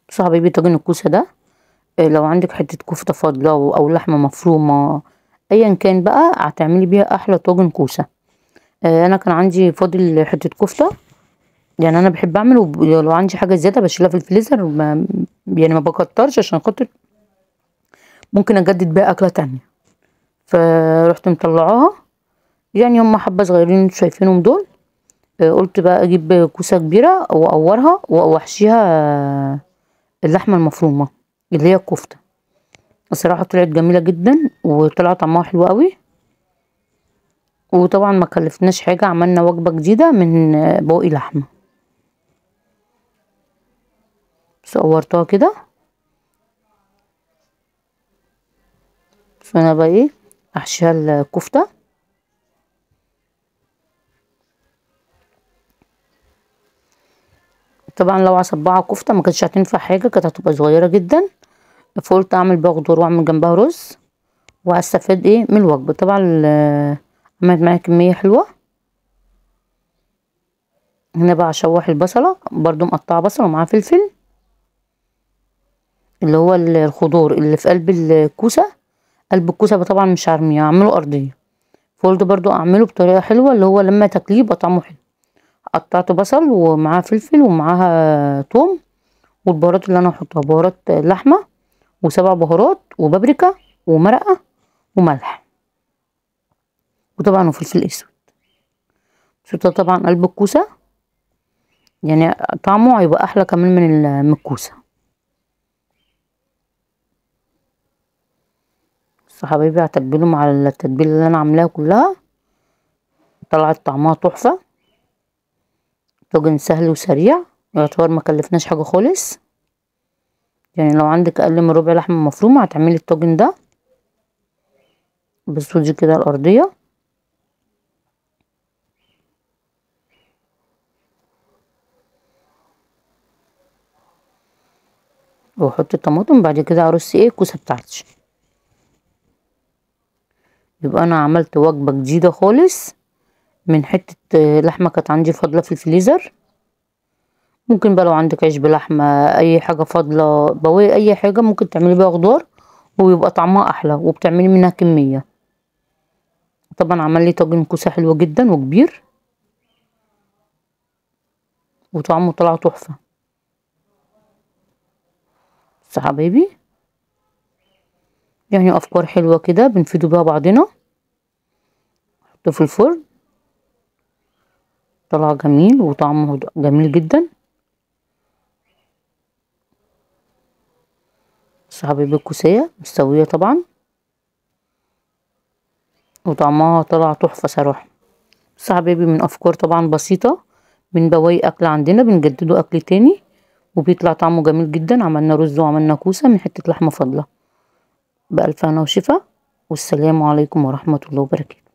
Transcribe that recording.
بصوا يا حبايبي طاجن الكوسه ده، لو عندك حته كفته فاضله او لحمه مفرومه ايا كان بقى هتعملي بيها احلى طاجن كوسه. انا كان عندي فاضل حته كفته، يعني انا بحب اعمل لو عندي حاجه زياده بشيلها في الفريزر، يعني ما بكترش عشان خاطر ممكن اجدد بيها اكله تانية. فرحت مطلعاها، يعني هم حبه صغيرين انتوا شايفينهم دول. قلت بقى اجيب كوسه كبيره واقورها واحشيها اللحمه المفرومه اللي هي الكفته. الصراحه طلعت جميله جدا وطلع طعمها حلو قوي، وطبعا ما كلفناش حاجه، عملنا وجبه جديده من بواقي لحمه. صورتها كده، فانا بقى ايه احشيها الكفته. طبعا لو هصبعها كفته ما كانتش هتنفع حاجه، كانت هتبقى صغيره جدا، فقلت اعمل بقى خضار واعمل جنبها رز وهستفاد ايه من الوجبه. طبعا عملت معايا كميه حلوه. هنا بقى اشوح البصله، برضو مقطعه بصل ومعاها فلفل، اللي هو الخضار اللي في قلب الكوسه. قلب الكوسه طبعا مش هرميه، هعمله ارضيه، فقلت برضو اعمله بطريقه حلوه اللي هو لما تاكليه يبقى طعمه حلو. قطعت بصل ومعاه فلفل ومعاها توم، والبهارات اللي انا هحطها بهارات لحمه وسبع بهارات وبابريكا ومرقه وملح، وطبعا وفلفل اسود. شطه طبعا قلب الكوسه، يعني طعمه هيبقى احلى كمان من الكوسه. بس يا حبايبي هتبلهم على التتبيله اللي انا عاملاها كلها، طلعت طعمها تحفه. طاجن سهل وسريع، يعتبر ما كلفناش حاجه خالص. يعني لو عندك اقل من ربع لحمه مفرومه هتعملي الطاجن ده بالصوص كده الارضيه. واحط الطماطم، بعد كده ارص ايه الكوسه بتاعتي. يبقى انا عملت وجبه جديده خالص من حته لحمه كانت عندي فاضله في الفريزر. ممكن بقى لو عندك عيش بلحمه، اي حاجه فاضله، بواقي اي حاجه ممكن تعملي بيها خضار ويبقى طعمها احلى وبتعملي منها كميه. طبعا عمل لي طاجن كوسه حلو جدا وكبير وطعمه طلع تحفه. بس يا حبايبي يعني افكار حلوه كده بنفيدوا بيها بعضنا. حطه في الفرن، طلع جميل وطعمه جميل جدا. بس يا حبايبي الكوسيه مستويه طبعا وطعمها طلع تحفه صراحه. بس يا حبايبي من افكار طبعا بسيطه من بواقي اكل عندنا بنجدده اكل تاني وبيطلع طعمه جميل جدا. عملنا رز وعملنا كوسه من حته لحمه فاضله. بألف هنا وشفا، والسلام عليكم ورحمه الله وبركاته.